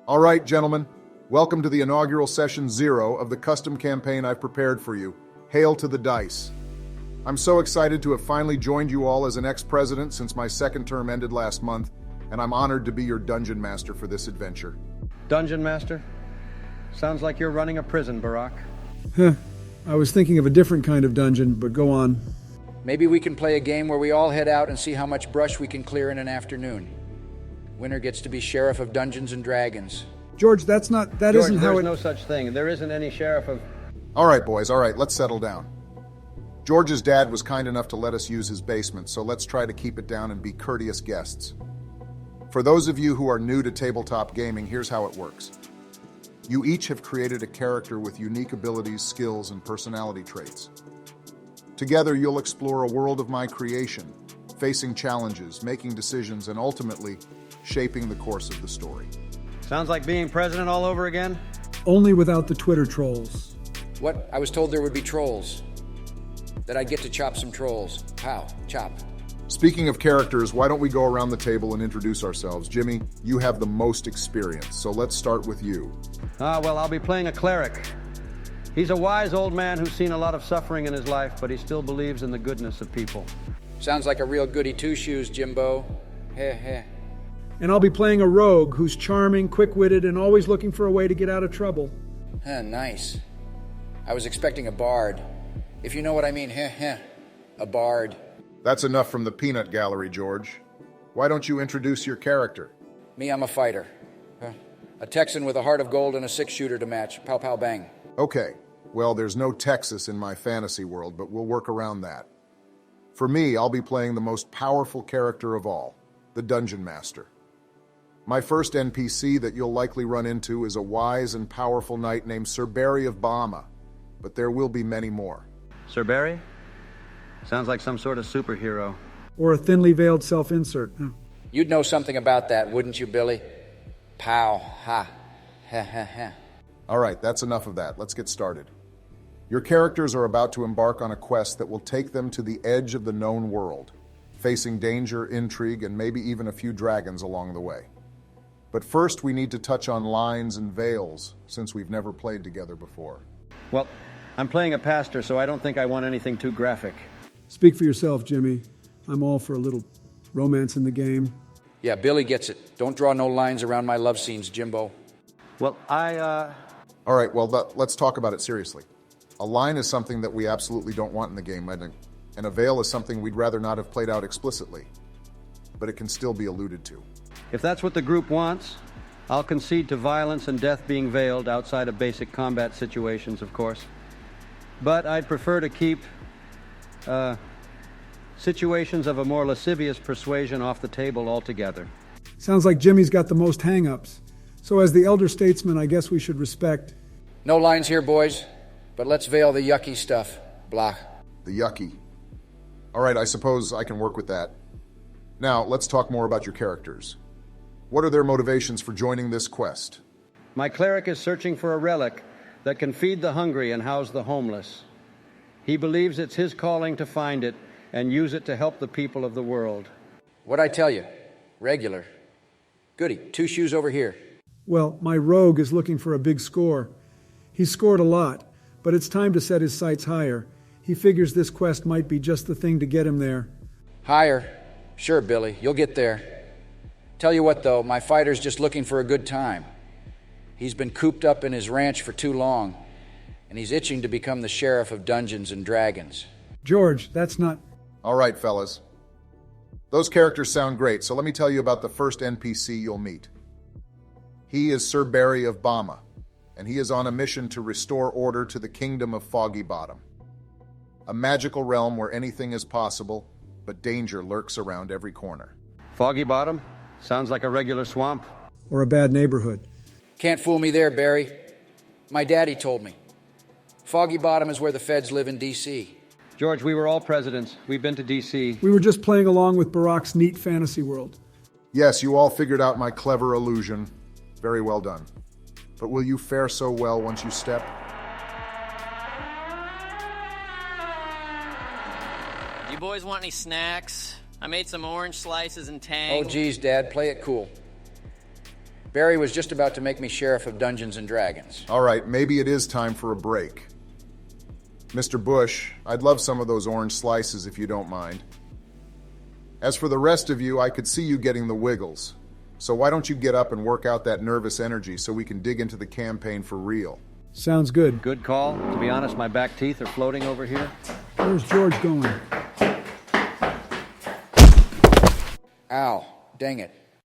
All right, gentlemen, welcome to the inaugural Session 0 of the custom campaign I've prepared for you. Hail to the dice. I'm so excited to have finally joined you all as an ex-president since my second term ended last month, and I'm honored to be your dungeon master for this adventure. Dungeon master? Sounds like you're running a prison, Barack. I was thinking of a different kind of dungeon, but go on. Maybe we can play a game where we all head out and see how much brush we can clear in an afternoon. Winner gets to be Sheriff of Dungeons and Dragons. George, that isn't how there's it... no such thing. There isn't any sheriff of... All right, boys, all right, let's settle down. George's dad was kind enough to let us use his basement, so let's try to keep it down and be courteous guests. For those of you who are new to tabletop gaming, here's how it works. You each have created a character with unique abilities, skills, and personality traits. Together, you'll explore a world of my creation, facing challenges, making decisions, and ultimately, shaping the course of the story. Sounds like being president all over again? Only without the Twitter trolls. What? I was told there would be trolls. That I'd get to chop some trolls. Pow, chop. Speaking of characters, why don't we go around the table and introduce ourselves? Jimmy, you have the most experience, so let's start with you. Well, I'll be playing a cleric. He's a wise old man who's seen a lot of suffering in his life, but he still believes in the goodness of people. Sounds like a real goody two-shoes, Jimbo. Heh heh. And I'll be playing a rogue who's charming, quick-witted, and always looking for a way to get out of trouble. Nice. I was expecting a bard. If you know what I mean, heh heh. A bard. That's enough from the peanut gallery, George. Why don't you introduce your character? Me, I'm a fighter. A Texan with a heart of gold and a six-shooter to match. Pow, pow, bang. Okay, well, there's no Texas in my fantasy world, but we'll work around that. For me, I'll be playing the most powerful character of all, the Dungeon Master. My first NPC that you'll likely run into is a wise and powerful knight named Sir Barry of Bama, but there will be many more. Sir Barry? Sounds like some sort of superhero. Or a thinly veiled self-insert. You'd know something about that, wouldn't you, Billy? Pow, ha, ha, ha, ha. All right, that's enough of that. Let's get started. Your characters are about to embark on a quest that will take them to the edge of the known world, facing danger, intrigue, and maybe even a few dragons along the way. But first, we need to touch on lines and veils, since we've never played together before. Well, I'm playing a pastor, so I don't think I want anything too graphic. Speak for yourself, Jimmy. I'm all for a little romance in the game. Yeah, Billy gets it. Don't draw no lines around my love scenes, Jimbo. Well, All right, well, let's talk about it seriously. A line is something that we absolutely don't want in the game, and a veil is something we'd rather not have played out explicitly, but it can still be alluded to. If that's what the group wants, I'll concede to violence and death being veiled outside of basic combat situations, of course. But I'd prefer to keep situations of a more lascivious persuasion off the table altogether. Sounds like Jimmy's got the most hang-ups. So as the elder statesman, I guess we should respect... No lines here, boys, but let's veil the yucky stuff. Blah. The yucky. All right, I suppose I can work with that. Now, let's talk more about your characters. What are their motivations for joining this quest? My cleric is searching for a relic that can feed the hungry and house the homeless. He believes it's his calling to find it and use it to help the people of the world. What'd I tell you? Regular. Goody, two shoes over here. Well, my rogue is looking for a big score. He's scored a lot, but it's time to set his sights higher. He figures this quest might be just the thing to get him there. Higher? Sure, Billy, you'll get there. Tell you what, though, my fighter's just looking for a good time. He's been cooped up in his ranch for too long, and he's itching to become the Sheriff of Dungeons and Dragons. George, that's not... All right, fellas. Those characters sound great, so let me tell you about the first NPC you'll meet. He is Sir Barry of Bama, and he is on a mission to restore order to the kingdom of Foggy Bottom, a magical realm where anything is possible, but danger lurks around every corner. Foggy Bottom? Sounds like a regular swamp. Or a bad neighborhood. Can't fool me there, Barry. My daddy told me. Foggy Bottom is where the feds live in D.C. George, we were all presidents. We've been to D.C. We were just playing along with Barack's neat fantasy world. Yes, you all figured out my clever illusion. Very well done. But will you fare so well once you step? You boys want any snacks? I made some orange slices and tang. Oh, geez, Dad, play it cool. Barry was just about to make me sheriff of Dungeons and Dragons. All right, maybe it is time for a break. Mr. Bush, I'd love some of those orange slices if you don't mind. As for the rest of you, I could see you getting the wiggles. So why don't you get up and work out that nervous energy so we can dig into the campaign for real? Sounds good. Good call. To be honest, my back teeth are floating over here. Where's George going? Ow, dang it.